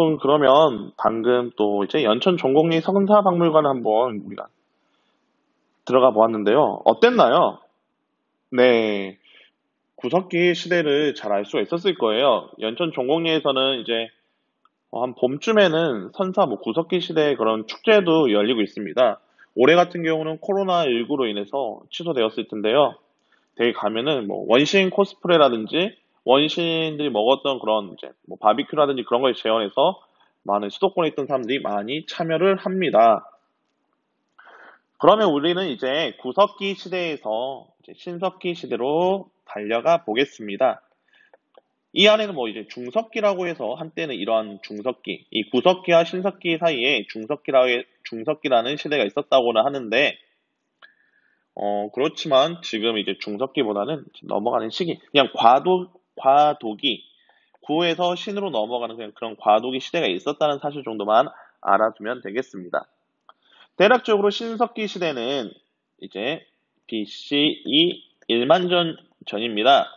여러분, 그러면 방금 또 이제 연천 종곡리 성사박물관 한번 우리가 들어가 보았는데요. 어땠나요? 네, 구석기 시대를 잘 알 수가 있었을 거예요. 연천 종곡리에서는 이제 한 봄쯤에는 선사 뭐 구석기 시대의 그런 축제도 열리고 있습니다. 올해 같은 경우는 코로나19로 인해서 취소되었을 텐데요. 되게 가면은 뭐 원시인 코스프레라든지 원시인들이 먹었던 그런 이제 뭐 바비큐라든지 그런 걸 재현해서 많은 수도권에 있던 사람들이 많이 참여를 합니다. 그러면 우리는 이제 구석기 시대에서 이제 신석기 시대로 달려가 보겠습니다. 이 안에는 뭐 이제 중석기라고 해서 한때는 이러한 중석기, 이 구석기와 신석기 사이에 중석기라는 시대가 있었다고는 하는데, 그렇지만 지금 이제 중석기보다는 넘어가는 시기, 그냥 과도기, 구에서 신으로 넘어가는 그냥 그런 과도기 시대가 있었다는 사실 정도만 알아두면 되겠습니다. 대략적으로 신석기 시대는 이제 BCE 1만 년 전입니다.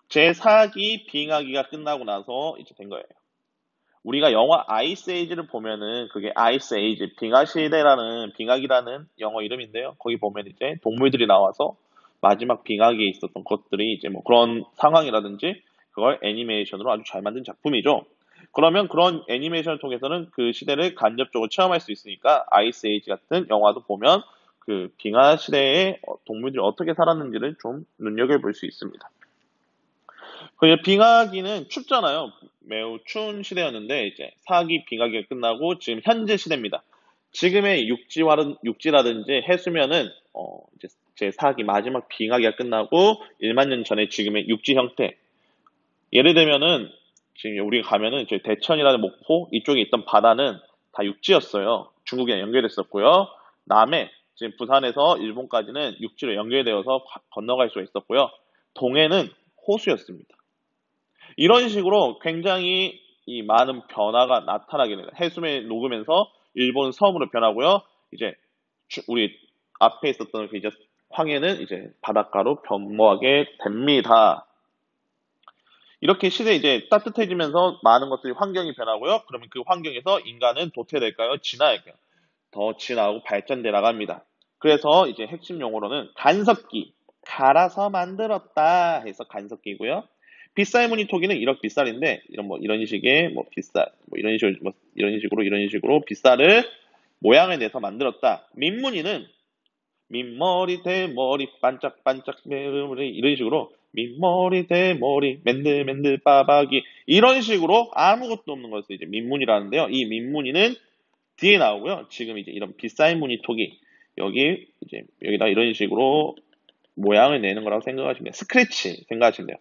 제4기 빙하기가 끝나고 나서 이제 된 거예요. 우리가 영화 아이스 에이지를 보면은 그게 아이스 에이지, 빙하기라는 영어 이름인데요. 거기 보면 이제 동물들이 나와서 마지막 빙하기에 있었던 것들이 이제 뭐 그런 상황이라든지 그걸 애니메이션으로 아주 잘 만든 작품이죠. 그러면 그런 애니메이션을 통해서는 그 시대를 간접적으로 체험할 수 있으니까 아이스 에이지 같은 영화도 보면 그 빙하 시대의 동물들이 어떻게 살았는지를 좀 눈여겨볼 수 있습니다. 그 빙하기는 춥잖아요. 매우 추운 시대였는데 이제 사기 빙하기가 끝나고 지금 현재 시대입니다. 지금의 육지라든지 해수면은 이제 제 4기 마지막 빙하기가 끝나고 1만 년 전에 지금의 육지 형태. 예를 들면은 지금 우리가 가면은 저희 대천이라는 목포 이쪽에 있던 바다는 다 육지였어요. 중국이랑 연결됐었고요. 남해 지금 부산에서 일본까지는 육지로 연결되어서 건너갈 수가 있었고요. 동해는 호수였습니다. 이런 식으로 굉장히 이 많은 변화가 나타나게 됩니다. 해수면이 녹으면서 일본 섬으로 변하고요. 이제 우리 앞에 있었던 그 이제 황해는 이제 바닷가로 변모하게 됩니다. 이렇게 시대 이제 따뜻해지면서 많은 것들이 환경이 변하고요. 그러면 그 환경에서 인간은 도태될까요? 진화할까요? 더 진화하고 발전돼 나갑니다. 그래서 이제 핵심 용어로는 간섭기, 갈아서 만들었다 해서 간섭기고요. 빗살 무늬 토기는 1억 빗살인데 이런 식의 뭐 빗살 뭐 이런 식으로 빗살을 모양을 내서 만들었다. 민무늬는 민머리 대머리 반짝반짝 매우리 이런 식으로 민머리 대머리 맨들맨들 빠박이 이런 식으로 아무것도 없는 것을 이제 민무늬라는데요. 이 민무늬는 뒤에 나오고요. 지금 이제 이런 빗살 무늬 토기 여기다 이런 식으로 모양을 내는 거라고 생각하시면 돼요. 스크래치 생각하시면 돼요.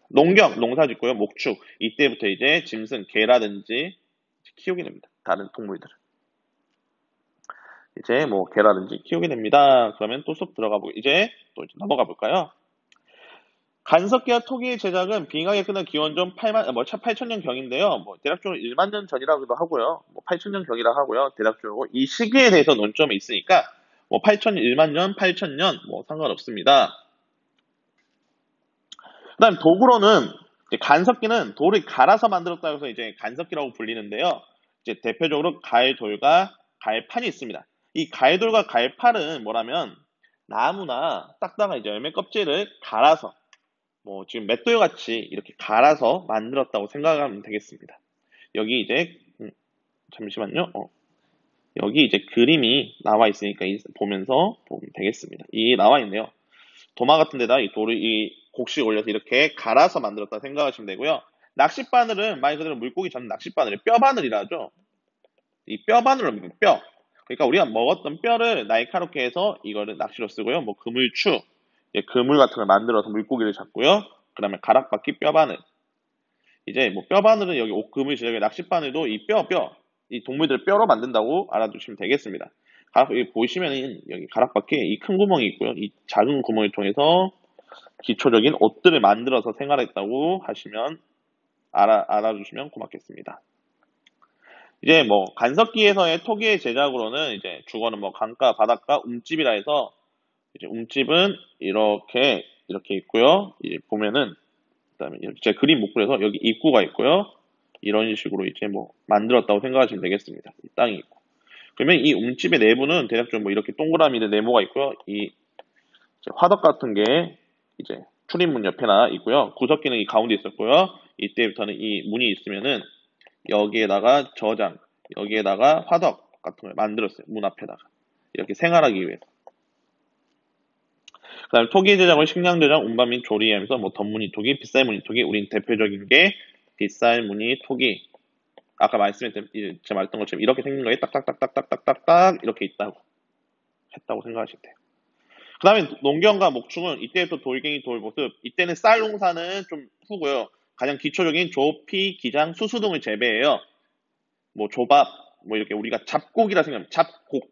농경, 농사 짓고요. 목축. 이때부터 이제 짐승, 개라든지 키우게 됩니다. 다른 동물들을. 이제 뭐 개라든지 키우게 됩니다. 그러면 또 수업 이제 넘어가 볼까요? 간석기와 토기의 제작은 빙하게 끝난 기원전 8,000년 경인데요. 뭐 대략적으로 1만 년 전이라고도 하고요. 뭐 8,000년 경이라 하고요. 대략적으로 이 시기에 대해서 논점이 있으니까 뭐 1만 년, 8,000년 뭐 상관없습니다. 그다음 도구로는 간석기는 돌을 갈아서 만들었다고 해서 이제 간석기라고 불리는데요. 이제 대표적으로 가해돌과 가해판이 있습니다. 이 가해돌과 가해판은 뭐라면 나무나 딱딱한 이제 열매 껍질을 갈아서 뭐 지금 맷돌 같이 이렇게 갈아서 만들었다고 생각하면 되겠습니다. 여기 이제 잠시만요. 여기 이제 그림이 나와 있으니까 보면서 보면 되겠습니다. 이 나와 있네요. 도마 같은 데다 이 돌을 이 곡식 올려서 이렇게 갈아서 만들었다 생각하시면 되고요. 낚싯바늘은 말 그대로 물고기 잡는 낚싯바늘을 뼈바늘이라 하죠. 이 뼈바늘로 뭡니까? 뼈. 그러니까 우리가 먹었던 뼈를 날카롭게 해서 이거를 낚시로 쓰고요. 뭐 그물추, 그물 같은 걸 만들어서 물고기를 잡고요. 그 다음에 가락바퀴 뼈바늘. 이제 뭐 뼈바늘은 여기 그물 지역에 낚싯바늘도 이 동물들 뼈로 만든다고 알아두시면 되겠습니다. 여기 보시면은 여기 가락바퀴에 이 큰 구멍이 있고요. 이 작은 구멍을 통해서 기초적인 옷들을 만들어서 생활했다고 하시면 알아주시면 고맙겠습니다. 이제 뭐 간석기에서의 토기의 제작으로는 이제 주거는 뭐 강가, 바닷가, 움집이라 해서 이제 움집은 이렇게 있고요. 이제 보면은 그다음에 제 그림 못 그려서 여기 입구가 있고요. 이런 식으로 이제 뭐 만들었다고 생각하시면 되겠습니다. 이 땅이 있고. 그러면 이 움집의 내부는 대략적으로 뭐 이렇게 동그라미의 네모가 있고요. 이 이제 화덕 같은 게 이제 출입문 옆에나 있고요. 구석기는 이 가운데 있었고요. 이때부터는 이 문이 있으면은 여기에다가 저장, 여기에다가 화덕 같은 걸 만들었어요. 문 앞에다가. 이렇게 생활하기 위해서. 그 다음에 토기 제작을 식량 제작, 운반 및 조리하면서 뭐 덧무늬 토기, 빗살 무늬 토기, 우린 대표적인 게 빗살 무늬 토기. 아까 말씀했던, 제가 말했던 것처럼 이렇게 생긴 거에 딱딱딱딱딱딱딱 이렇게 있다고 했다고 생각하시면 돼요. 그 다음에 농경과 목축은 이때부터 돌갱이, 돌보습. 이때는 쌀 농사는 좀 후고요. 가장 기초적인 조피, 기장, 수수 등을 재배해요. 뭐 조밥, 뭐 이렇게 우리가 잡곡이라 생각하면 잡곡.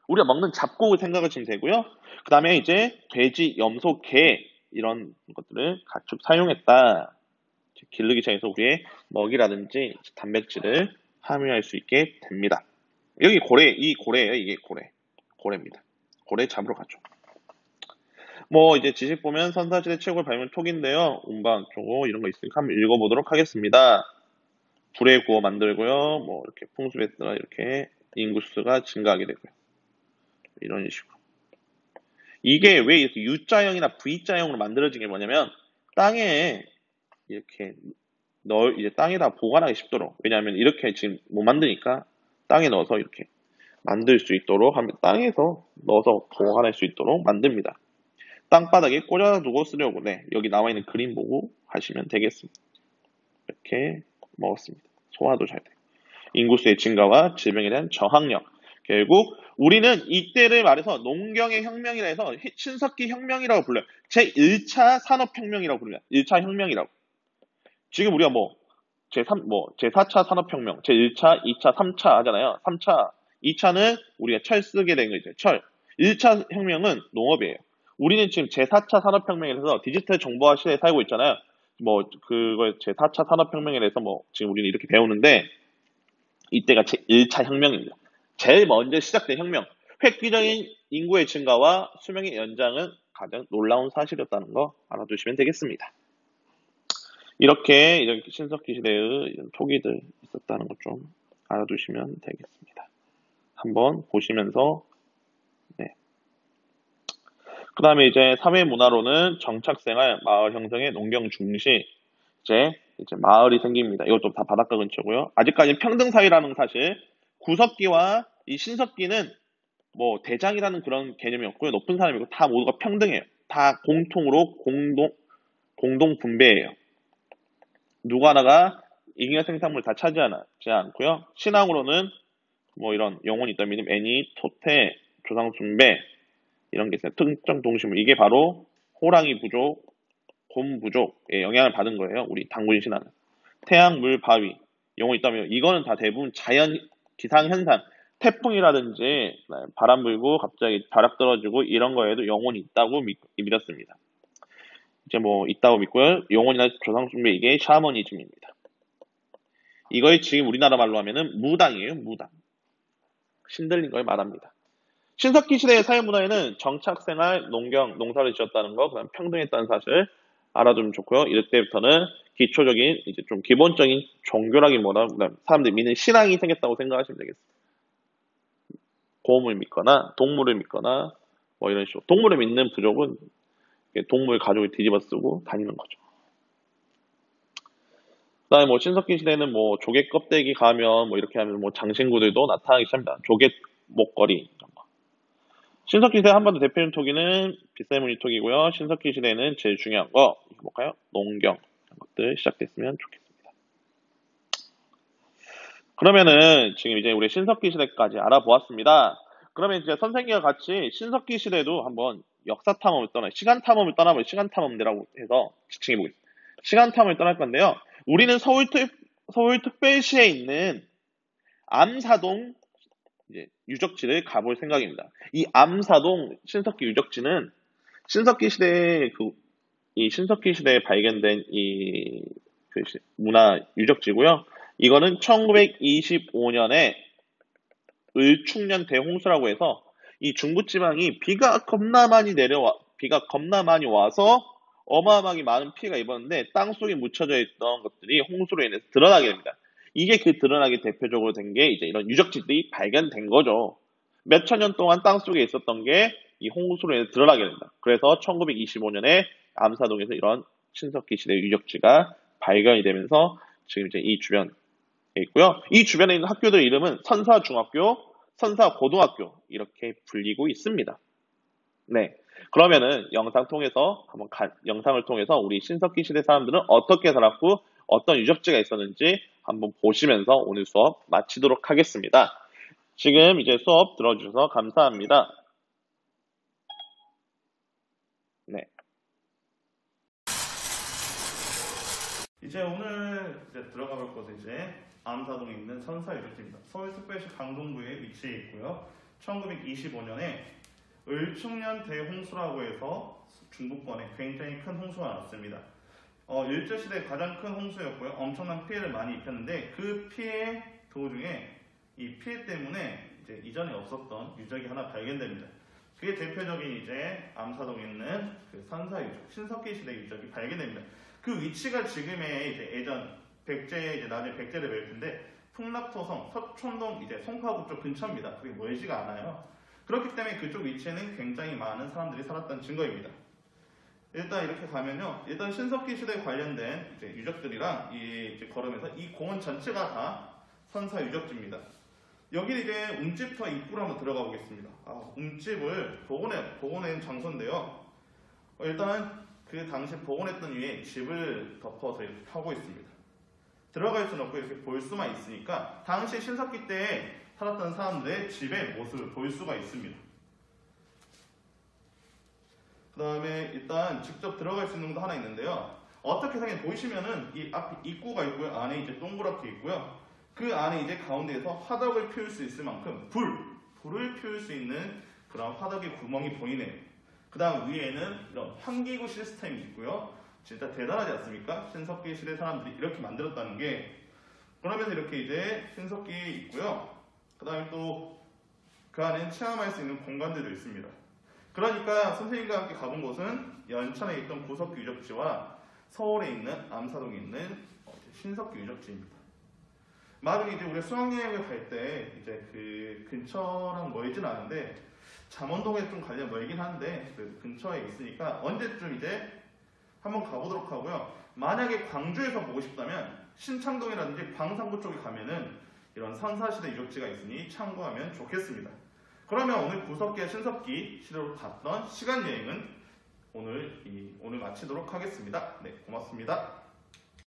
우리가 먹는 잡곡을 생각하시면 되고요. 그 다음에 이제 돼지, 염소, 개 이런 것들을 가축 사용했다. 기르기 시작해서 우리의 먹이라든지 단백질을 함유할 수 있게 됩니다. 여기 고래, 이 고래예요. 이게 고래. 고래입니다. 고래 잡으러 가죠. 뭐 이제 지식 보면 선사시대 최고의 발명 톡인데요. 운반, 조고 이런 거 있으니까 한번 읽어보도록 하겠습니다. 불에 구워 만들고요. 뭐 이렇게 풍수에 따라 이렇게 인구수가 증가하게 되고요. 이런 식으로. 이게 왜 이렇게 U자형이나 V자형으로 만들어진 게 뭐냐면 땅에 이렇게 이제 땅에다 보관하기 쉽도록. 왜냐하면 이렇게 지금 못 만드니까 땅에 넣어서 이렇게 만들 수 있도록 하면 땅에서 넣어서 보관할 수 있도록 만듭니다. 땅바닥에 꽂아두고 쓰려고. 네, 여기 나와 있는 그림 보고 하시면 되겠습니다. 이렇게 먹었습니다. 소화도 잘 돼요. 인구수의 증가와 질병에 대한 저항력. 결국 우리는 이때를 말해서 농경의 혁명이라 해서 신석기 혁명이라고 불러요. 제1차 산업혁명이라고 불러요. 1차 혁명이라고. 지금 우리가 뭐 제4차 산업혁명, 제1차, 2차, 3차 하잖아요. 3차, 2차는 우리가 철 쓰게 된 거죠. 철. 1차 혁명은 농업이에요. 우리는 지금 제4차 산업혁명에서 디지털 정보화 시대에 살고 있잖아요. 뭐 그걸 제4차 산업혁명에 대해서 뭐 지금 우리는 이렇게 배우는데 이때가 제1차 혁명입니다. 제일 먼저 시작된 혁명. 획기적인 인구의 증가와 수명의 연장은 가장 놀라운 사실이었다는 거 알아두시면 되겠습니다. 이렇게 신석기 시대의 이런 토기들 있었다는 것 좀 알아두시면 되겠습니다. 한번 보시면서 네. 그 다음에 이제 사회 문화로는 정착생활, 마을 형성의 농경 중시 이제 마을이 생깁니다. 이것도 다 바닷가 근처고요. 아직까지 평등 사회라는 사실. 구석기와 이 신석기는 뭐 대장이라는 그런 개념이 없고요. 높은 사람이고 다 모두가 평등해요. 다 공통으로 공동 분배해요. 누구 하나가 잉여 생산물 다 차지하지 않고요. 신앙으로는 뭐 이런 영혼이 있다 믿음, 애니, 토테, 조상숭배 이런 게 있어요. 특정 동식물. 이게 바로 호랑이 부족, 곰 부족의 영향을 받은 거예요. 우리 당군 신화는. 태양, 물, 바위, 영혼이 있다면 이거는 다 대부분 자연 기상현상, 태풍이라든지 바람 불고 갑자기 벼락 떨어지고 이런 거에도 영혼이 있다고 믿었습니다. 이제 뭐 있다고 믿고요. 영혼이나 조상숭배 이게 샤머니즘입니다. 이거에 지금 우리나라 말로 하면은 무당이에요. 무당. 신들린 걸 말합니다. 신석기 시대의 사회문화에는 정착생활, 농경, 농사를 지었다는 거, 그다음 평등했다는 사실 알아두면 좋고요. 이럴 때부터는 기초적인 이제 좀 기본적인 종교라기보다 그다음 사람들이 믿는 신앙이 생겼다고 생각하시면 되겠습니다. 고음을 믿거나 동물을 믿거나 뭐 이런 식으로 동물을 믿는 부족은 동물 가족을 뒤집어 쓰고 다니는 거죠. 그 다음에 뭐 신석기 시대는 뭐 조개 껍데기 가면 뭐 이렇게 하면 뭐 장신구들도 나타나기 시작합니다. 조개 목걸이 이런 거. 신석기 시대 한반도 대표적인 토기는 빗살무늬 토기고요. 신석기 시대에는 제일 중요한 거 볼까요? 농경 이런 것들 시작됐으면 좋겠습니다. 그러면은 지금 이제 우리 신석기 시대까지 알아보았습니다. 그러면 이제 선생님과 같이 신석기 시대도 한번 역사 탐험을 시간 탐험을 떠나면 시간 탐험이라고 해서 지칭해 보겠습니다. 시간 탐험을 떠날 건데요. 우리는 서울특별시에 있는 암사동 유적지를 가볼 생각입니다. 이 암사동 신석기 유적지는 신석기 시대에 신석기 시대에 발견된 문화 유적지고요. 이거는 1925년에 을축년 대홍수라고 해서 이 중부지방이 비가 겁나 많이 와서 어마어마하게 많은 피해가 입었는데 땅 속에 묻혀져 있던 것들이 홍수로 인해서 드러나게 됩니다. 이게 그 드러나게 대표적으로 된 게 이제 이런 유적지들이 발견된 거죠. 몇천 년 동안 땅 속에 있었던 게 이 홍수로 인해서 드러나게 됩니다. 그래서 1925년에 암사동에서 이런 신석기 시대 유적지가 발견이 되면서 지금 이제 이 주변에 있고요. 이 주변에 있는 학교들 이름은 선사중학교, 선사고등학교 이렇게 불리고 있습니다. 네. 그러면은 영상을 통해서 우리 신석기 시대 사람들은 어떻게 살았고 어떤 유적지가 있었는지 한번 보시면서 오늘 수업 마치도록 하겠습니다. 지금 이제 수업 들어주셔서 감사합니다. 네. 이제 오늘 들어가 볼 곳은 이제 암사동에 있는 선사유적지입니다. 서울특별시 강동구에 위치해 있고요. 1925년에 을충년 대홍수라고 해서 중부권에 굉장히 큰 홍수가 났습니다. 일제시대 가장 큰 홍수였고요. 엄청난 피해를 많이 입혔는데 그 피해 도중에 이 피해 때문에 이제 이전에 없었던 유적이 하나 발견됩니다. 그게 대표적인 이제 암사동에 있는 그 선사유적, 신석기 시대 유적이 발견됩니다. 그 위치가 지금의 이제 예전 백제, 이제 나중에 백제를 배울 텐데 풍락토성, 서촌동, 이제 송파구 쪽 근처입니다. 그게 멀지가 않아요. 그렇기 때문에 그쪽 위치에는 굉장히 많은 사람들이 살았다는 증거입니다. 일단 이렇게 가면요. 일단 신석기 시대에 관련된 이제 유적들이랑 이제 걸으면서 이 공원 전체가 다 선사 유적지입니다. 여기 이제 움집터 입구로 한번 들어가 보겠습니다. 움집을 복원한 장소인데요. 일단 그 당시 복원했던 위에 집을 덮어서 이렇게 하고 있습니다. 들어갈 수는 없고 이렇게 볼 수만 있으니까 당시 신석기 때 살았던 사람들의 집의 모습을 볼 수가 있습니다. 그 다음에 일단 직접 들어갈 수 있는 것도 하나 있는데요. 어떻게 생긴 보이시면은 이 앞에 입구가 있고요. 안에 이제 동그랗게 있고요. 그 안에 이제 가운데에서 화덕을 피울 수 있을 만큼 불을 피울 수 있는 그런 화덕의 구멍이 보이네요. 그 다음 위에는 이런 환기구 시스템이 있고요. 진짜 대단하지 않습니까? 신석기 시대 사람들이 이렇게 만들었다는 게. 그러면서 이렇게 이제 신석기 있고요. 그 다음에 또 그 안에 체험할 수 있는 공간들도 있습니다. 그러니까 선생님과 함께 가본 곳은 연천에 있던 구석기 유적지와 서울에 있는 암사동에 있는 신석기 유적지입니다. 만약에 이제 우리가 수학여행을 갈 때 이제 그 근처랑 멀진 않은데 잠원동에 좀 가려면 멀긴 한데 그 근처에 있으니까 언제쯤 이제 한번 가보도록 하고요. 만약에 광주에서 보고 싶다면 신창동이라든지 광산구 쪽에 가면은 이런 선사시대 유적지가 있으니 참고하면 좋겠습니다. 그러면 오늘 구석기와 신석기 시대로 갔던 시간 여행은 오늘 마치도록 하겠습니다. 네, 고맙습니다.